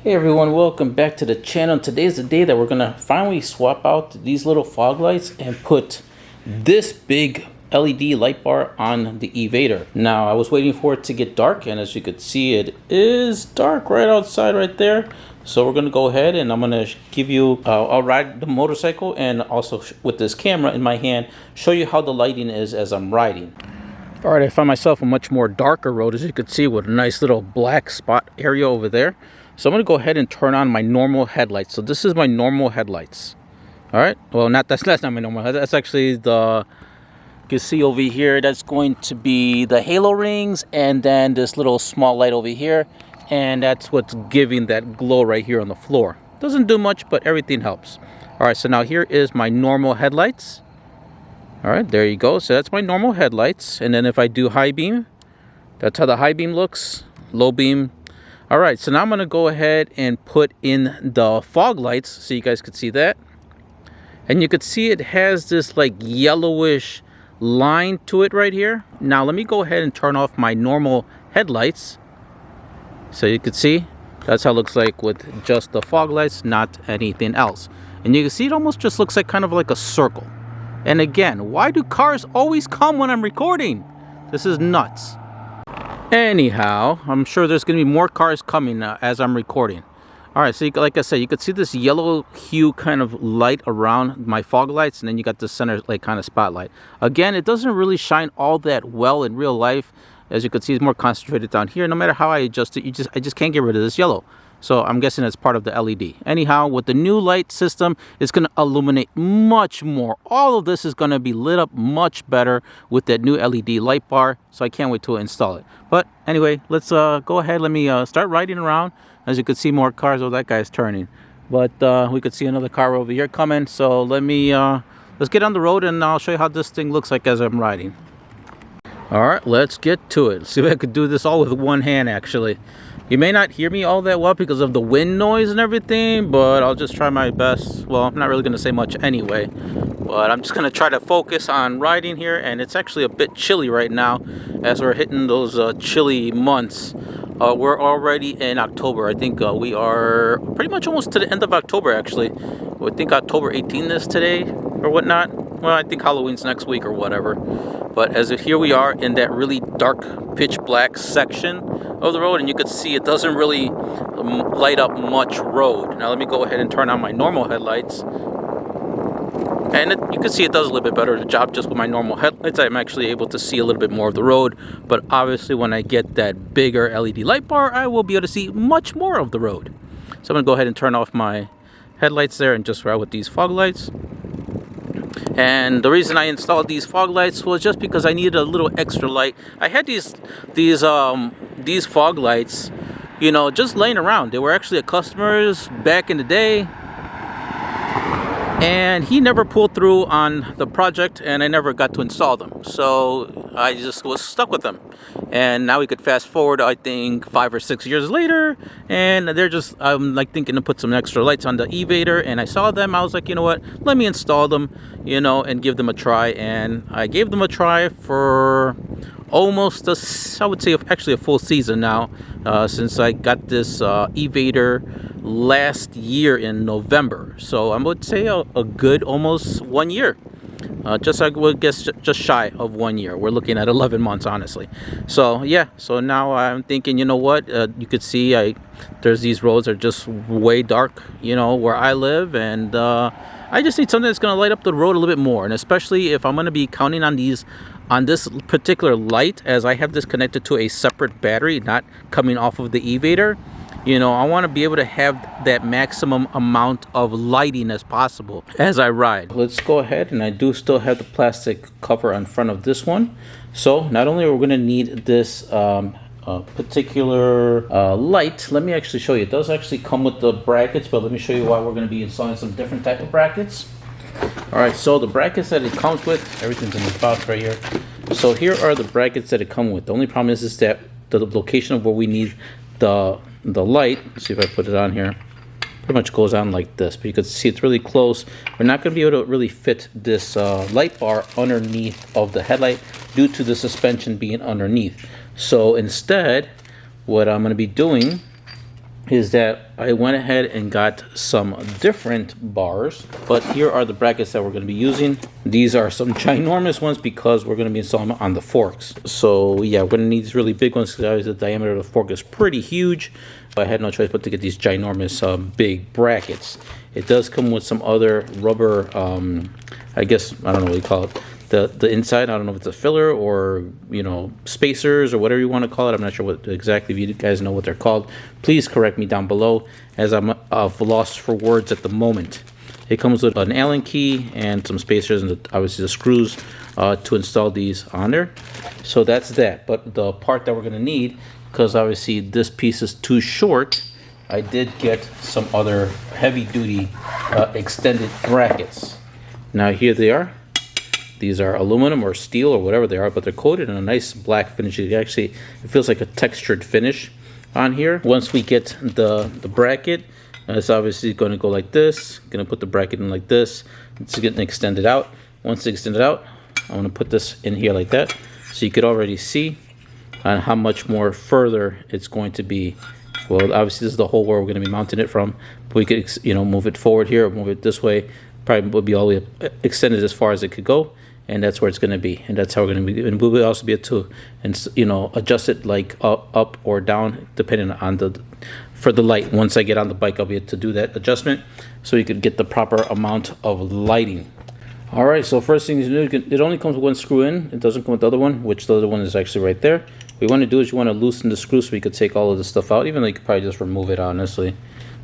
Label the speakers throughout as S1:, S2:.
S1: Hey everyone, welcome back to the channel. Today's the day that we're gonna finally swap out these little fog lights and put this big LED light bar on the evader. Now I was waiting for it to get dark, and as you could see, it is dark right outside right there. So we're gonna go ahead and I'm gonna give you, I'll ride the motorcycle and also with this camera in my hand, show you how the lighting is as I'm riding. All right, I found myself a much more darker road, as you can see, with a nice little black spot area over there. So I'm going to go ahead and turn on my normal headlights. So this is my normal headlights. All right. Well, that's not my normal. That's actually you can see over here. That's going to be the halo rings, and then this little small light over here, and that's what's giving that glow right here on the floor. Doesn't do much, but everything helps. All right. So now here is my normal headlights. All right. There you go. So that's my normal headlights, and then if I do high beam, that's how the high beam looks. Low beam. All right, so now I'm going to go ahead and put in the fog lights so you guys could see that. And you could see it has this like yellowish line to it right here. Now let me go ahead and turn off my normal headlights. So you could see that's how it looks like with just the fog lights, not anything else. And you can see it almost just looks like kind of like a circle. And again, why do cars always come when I'm recording? This is nuts. Anyhow, I'm sure there's going to be more cars coming as I'm recording. All right, so like I said, you could see this yellow hue kind of light around my fog lights, and then you got the center like kind of spotlight. Again, it doesn't really shine all that well in real life. As you can see, it's more concentrated down here. No matter how I adjust it, I just can't get rid of this yellow. So I'm guessing it's part of the LED. Anyhow, with the new light system, it's going to illuminate much more. All of this is going to be lit up much better with that new LED light bar. So I can't wait to install it. But anyway, let's go ahead. Let me start riding around. As you can see, more cars. Oh, that guy's turning. But we could see another car over here coming. So let's get on the road and I'll show you how this thing looks like as I'm riding. All right, let's get to it. Let's see if I could do this all with one hand, actually. You may not hear me all that well because of the wind noise and everything, but I'll just try my best. Well, I'm not really going to say much anyway, but I'm just going to try to focus on riding here, and it's actually a bit chilly right now as we're hitting those chilly months. We're already in October. I think we are pretty much almost to the end of October, actually. I think October 18th is today or whatnot. Well, I think Halloween's next week or whatever. But as if here we are in that really dark, pitch black section of the road, and you can see it doesn't really light up much road. Now let me go ahead and turn on my normal headlights. And you can see it does a little bit better job just with my normal headlights. I'm actually able to see a little bit more of the road. But obviously when I get that bigger LED light bar, I will be able to see much more of the road. So I'm going to go ahead and turn off my headlights there and just ride with these fog lights. And the reason I installed these fog lights was just because I needed a little extra light. I had these fog lights, you know, just laying around. They were actually a customer's back in the day, and he never pulled through on the project, and I never got to install them. So I just was stuck with them. And now we could fast forward, I think 5 or 6 years later, and I'm like thinking to put some extra lights on the evader, and I saw them. I was like, you know what, let me install them, you know, and give them a try. And I gave them a try for almost I would say actually a full season now, since I got this evader last year in November. So I would say a good almost 1 year. Just I would guess just shy of 1 year. We're looking at 11 months, honestly. So yeah, so now I'm thinking, you know what, you could see there's these roads are just way dark, you know, where I live, and I just need something that's going to light up the road a little bit more. And especially if I'm going to be counting on this particular light, as I have this connected to a separate battery, not coming off of the evader. You know, I want to be able to have that maximum amount of lighting as possible as I ride. Let's go ahead, and I do still have the plastic cover on front of this one. So not only are we going to need this particular light, let me actually show you. It does actually come with the brackets, but let me show you why we're going to be installing some different type of brackets. All right, so the brackets that it comes with, everything's in the box right here. So here are the brackets that it comes with. The only problem is that the location of where we need the light, let's see if I put it on here, pretty much goes on like this, but you can see it's really close. We're not going to be able to really fit this light bar underneath of the headlight due to the suspension being underneath. So instead, what I'm going to be doing is that I went ahead and got some different bars, but here are the brackets that we're going to be using. These are some ginormous ones because we're going to be installing them on the forks. So yeah, we're going to need these really big ones because the diameter of the fork is pretty huge. I had no choice but to get these ginormous big brackets. It does come with some other rubber, I guess, I don't know what you call it. The inside, I don't know if it's a filler or, you know, spacers or whatever you want to call it. I'm not sure what exactly, if you guys know what they're called, please correct me down below, as I'm lost for words at the moment. It comes with an Allen key and some spacers and obviously the screws to install these on there. So that's that. But the part that we're going to need, because obviously this piece is too short, I did get some other heavy duty extended brackets. Now here they are. These are aluminum or steel or whatever they are, but they're coated in a nice black finish. It feels like a textured finish on here. Once we get the bracket, it's obviously going to go like this. Going to put the bracket in like this. It's getting extended out. Once it's extended out, I'm going to put this in here like that. So you could already see on how much more further it's going to be. Well, obviously this is the hole where we're going to be mounting it from. But we could, you know, move it forward here or move it this way. Probably would be all the way extended as far as it could go. And that's where it's going to be, and that's how we're going to be. And we will also be able to, and you know, adjust it like up or down depending on for the light. Once I get on the bike, I'll be able to do that adjustment, so you could get the proper amount of lighting. All right. So first thing you do, it only comes with one screw in. It doesn't come with the other one, which the other one is actually right there. What you want to do is you want to loosen the screw so we could take all of this stuff out. Even though you could probably just remove it, honestly.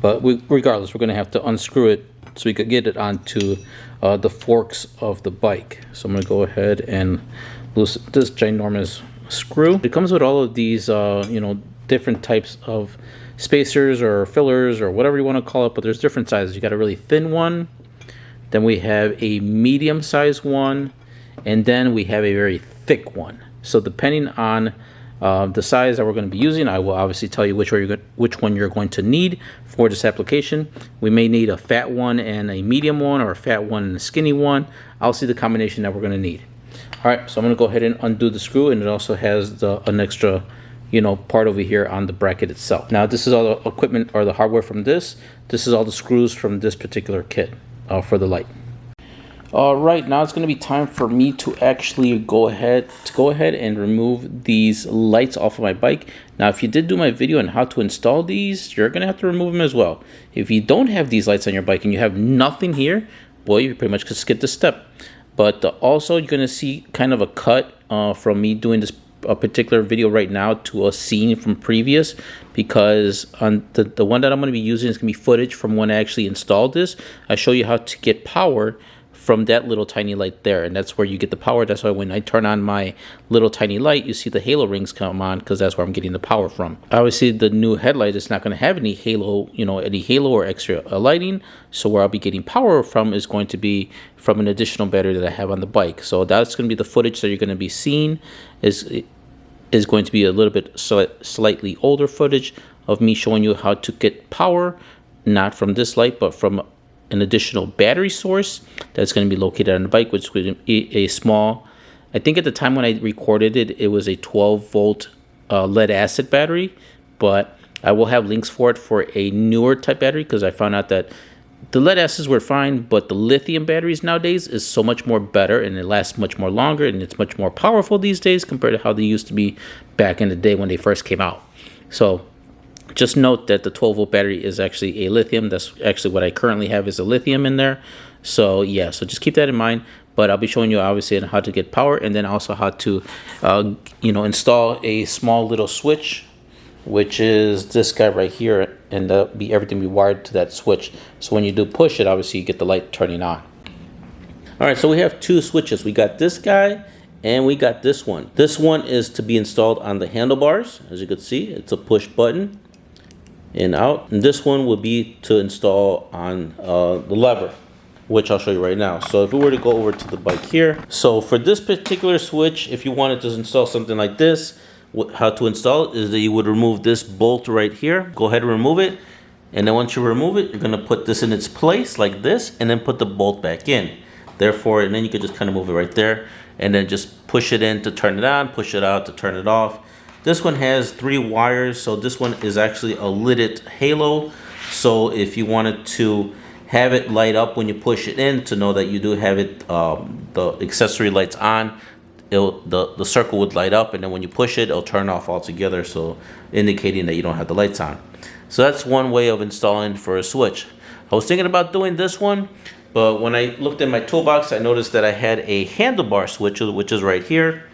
S1: But regardless, we're going to have to unscrew it so we could get it onto the forks of the bike. So I'm going to go ahead and loosen this ginormous screw. It comes with all of these, you know, different types of spacers or fillers or whatever you want to call it, but there's different sizes. You got a really thin one, then we have a medium sized one, and then we have a very thick one. So depending on the size that we're going to be using, I will obviously tell you which one you're going to need for this application. We may need a fat one and a medium one, or a fat one and a skinny one. I'll see the combination that we're going to need. All right, so I'm going to go ahead and undo the screw, and it also has an extra, you know, part over here on the bracket itself. Now this is all the equipment or the hardware from this. This is all the screws from this particular kit for the light. All right, now it's going to be time for me to actually go ahead and remove these lights off of my bike. Now, if you did do my video on how to install these, you're going to have to remove them as well. If you don't have these lights on your bike and you have nothing here, well, you pretty much could skip this step. But also, you're going to see kind of a cut from me doing this particular video right now to a scene from previous, because on the one that I'm going to be using is going to be footage from when I actually installed this. I show you how to get power from that little tiny light there, and that's where you get the power. That's why when I turn on my little tiny light, you see the halo rings come on, because that's where I'm getting the power from. Obviously the new headlight is not going to have any halo, you know, any halo or extra lighting, so where I'll be getting power from is going to be from an additional battery that I have on the bike. So that's going to be the footage that you're going to be seeing is going to be a little bit slightly older footage of me showing you how to get power, not from this light, but from an additional battery source that's going to be located on the bike, which would be a small, I think at the time when I recorded it, it was a 12-volt lead acid battery, but I will have links for it for a newer type battery, because I found out that the lead acids were fine, but the lithium batteries nowadays is so much more better, and it lasts much more longer, and it's much more powerful these days compared to how they used to be back in the day when they first came out. So just note that the 12-volt battery is actually a lithium. That's actually what I currently have, is a lithium in there. So yeah, so just keep that in mind. But I'll be showing you obviously how to get power, and then also how to you know, install a small little switch, which is this guy right here, and everything be wired to that switch. So when you do push it, obviously you get the light turning on. All right, so we have two switches. We got this guy and we got this one. This one is to be installed on the handlebars. As you can see, it's a push button and out. And this one would be to install on the lever, which I'll show you right now. So if we were to go over to the bike here, so for this particular switch, if you wanted to install something like this, how to install it is that you would remove this bolt right here. Go ahead and remove it, and then once you remove it, you're going to put this in its place like this, and then put the bolt back in. Therefore, and then you can just kind of move it right there, and then just push it in to turn it on, push it out to turn it off. This one has 3 wires, so this one is actually a lidded halo. So if you wanted to have it light up when you push it in to know that you do have it, the accessory lights on, the circle would light up, and then when you push it, it'll turn off altogether, so indicating that you don't have the lights on. So that's one way of installing for a switch. I was thinking about doing this one, but when I looked in my toolbox, I noticed that I had a handlebar switch, which is right here,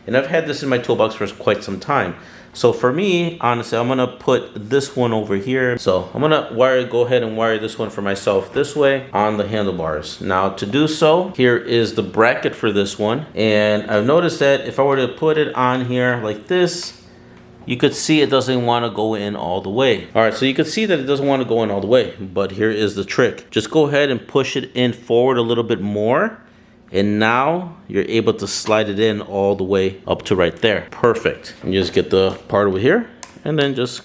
S1: and I've had this in my toolbox for quite some time. So for me, honestly, I'm gonna put this one over here. So I'm gonna go ahead and wire this one for myself this way on the handlebars. Now to do so, here is the bracket for this one. And I've noticed that if I were to put it on here like this, you could see it doesn't want to go in all the way. All right, so you can see that it doesn't want to go in all the way, but here is the trick. Just go ahead and push it in forward a little bit more. And now you're able to slide it in all the way up to right there. Perfect. And you just get the part over here and then just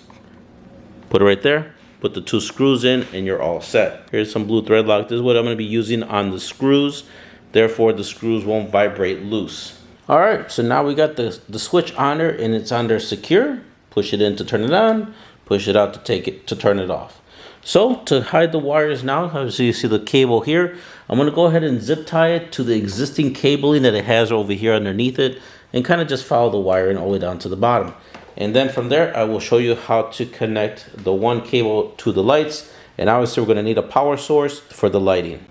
S1: put it right there. Put the 2 screws in and you're all set. Here's some blue thread lock. This is what I'm going to be using on the screws. Therefore, the screws won't vibrate loose. All right, so now we got the switch on there and it's on there secure. Push it in to turn it on. Push it out to turn it off. So to hide the wires now, obviously you see the cable here. I'm going to go ahead and zip tie it to the existing cabling that it has over here underneath it and kind of just follow the wiring all the way down to the bottom. And then from there, I will show you how to connect the one cable to the lights. And obviously we're going to need a power source for the lighting.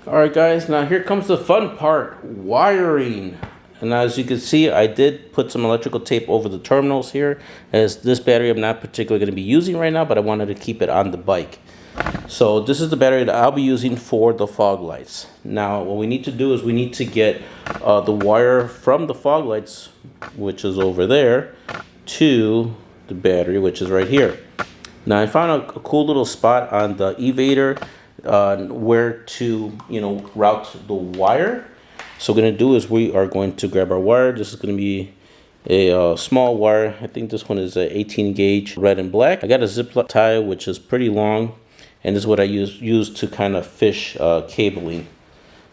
S1: All right, guys, now here comes the fun part, wiring. And as you can see, I did put some electrical tape over the terminals here, as this battery I'm not particularly going to be using right now, but I wanted to keep it on the bike. So this is the battery that I'll be using for the fog lights. Now what we need to do is we need to get the wire from the fog lights, which is over there, to the battery, which is right here. Now I found a cool little spot on the evader where to route the wire. So what we're going to do is we are going to grab our wire. This is going to be a small wire. I think this one is a 18 gauge red and black. I got a zip tie which is pretty long, and this is what I use to kind of fish cabling.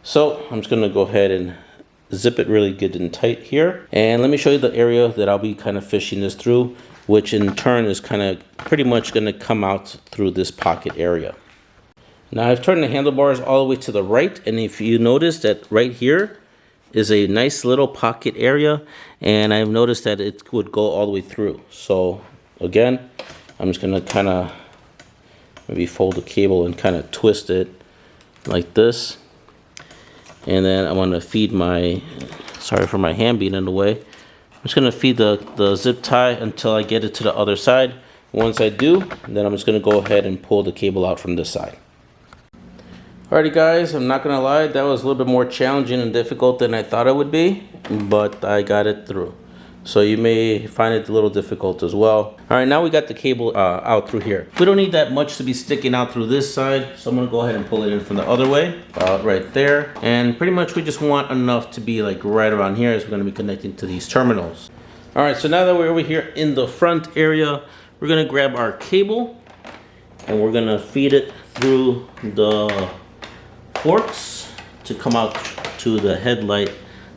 S1: So I'm just going to go ahead and zip it really good and tight here. And let me show you the area that I'll be kind of fishing this through, which in turn is kind of pretty much going to come out through this pocket area. Now I've turned the handlebars all the way to the right, and if you notice that right here is a nice little pocket area, and I've noticed that it would go all the way through. So again, I'm just gonna kind of maybe fold the cable and kind of twist it like this, and then I want to feed my, sorry for my hand being in the way, I'm just gonna feed the zip tie until I get it to the other side. Once I do, then I'm just gonna go ahead and pull the cable out from this side. Alrighty guys, I'm not gonna lie, that was a little bit more challenging and difficult than I thought it would be, but I got it through. So you may find it a little difficult as well. Alright, now we got the cable out through here. We don't need that much to be sticking out through this side, so I'm gonna go ahead and pull it in from the other way, right there. And pretty much we just want enough to be like right around here as we're gonna be connecting to these terminals. Alright, so now that we're over here in the front area, we're gonna grab our cable and we're gonna feed it through the forks to come out to the headlight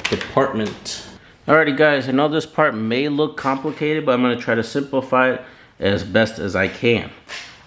S1: department. Alrighty guys, I know this part may look complicated, but I'm going to try to simplify it as best as I can.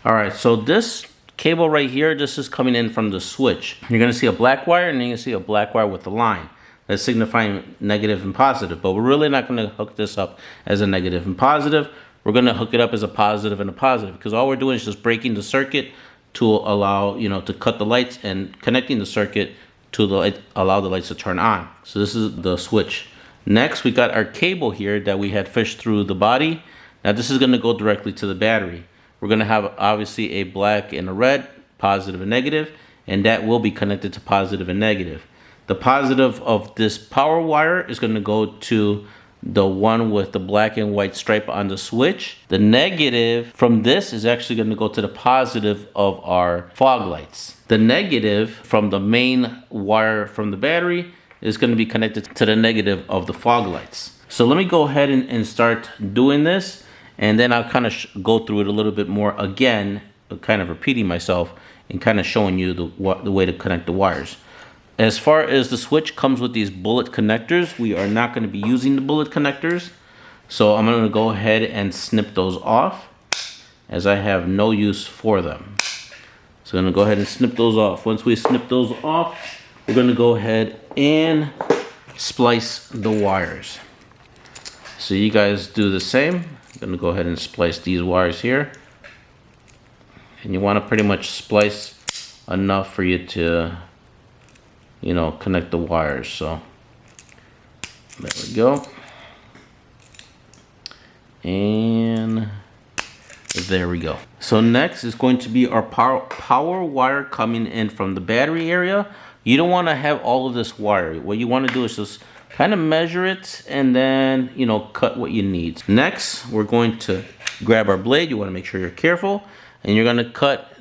S1: Alright, so this cable right here, this is coming in from the switch. You're going to see a black wire and then you're going to see a black wire with a line. That's signifying negative and positive, but we're really not going to hook this up as a negative and positive. We're going to hook it up as a positive and a positive, because all we're doing is just breaking the circuit to allow, to cut the lights and connecting the circuit to allow the lights to turn on. So this is the switch. Next, we got our cable here that we had fished through the body. Now this is gonna go directly to the battery. We're gonna have obviously a black and a red, positive and negative, and that will be connected to positive and negative. The positive of this power wire is gonna go to the one with the black and white stripe on the switch. The negative from this is actually going to go to the positive of our fog lights. The negative from the main wire from the battery is going to be connected to the negative of the fog lights. So let me go ahead and start doing this, and then I'll kind of go through it a little bit more again, kind of repeating myself and kind of showing you the way to connect the wires. As far as the switch comes with these bullet connectors, we are not going to be using the bullet connectors. So I'm gonna go ahead and snip those off, as I have no use for them. So I'm gonna go ahead and snip those off. Once we snip those off, we're gonna go ahead and splice the wires. So you guys do the same. I'm gonna go ahead and splice these wires here. And you wanna pretty much splice enough for you to, you know, connect the wires. So there we go. And there we go. So next is going to be our power wire coming in from the battery area. You don't want to have all of this wire. What you want to do is just kind of measure it and then, you know, cut what you need. Next, we're going to grab our blade. You want to make sure you're careful, and you're going to cut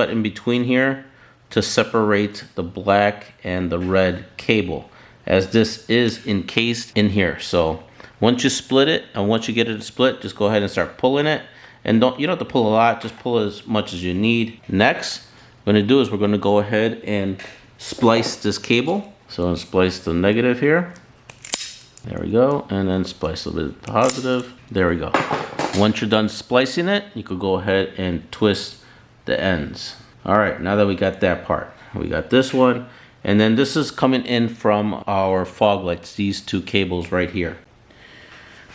S1: in between here to separate the black and the red cable, as this is encased in here. So once you split it, and once you get it split, just go ahead and start pulling it. And you don't have to pull a lot, just pull as much as you need. Next, what we're gonna do is we're gonna go ahead and splice this cable. So I'm gonna splice the negative here. There we go, and then splice a bit positive. There we go. Once you're done splicing it, you could go ahead and twist the ends. All right, now that we got that part, we got this one, and then this is coming in from our fog lights, these two cables right here.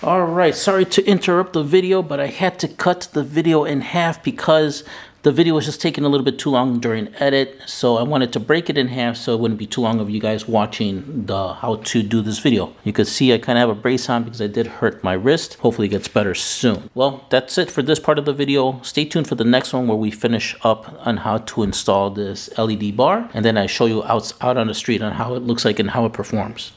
S1: Alright, sorry to interrupt the video, but I had to cut the video in half because the video was just taking a little bit too long during edit. So I wanted to break it in half so it wouldn't be too long of you guys watching the how to do this video. You could see I kind of have a brace on because I did hurt my wrist. Hopefully it gets better soon. Well, that's it for this part of the video. Stay tuned for the next one where we finish up on how to install this LED bar. And then I show you out on the street on how it looks like and how it performs.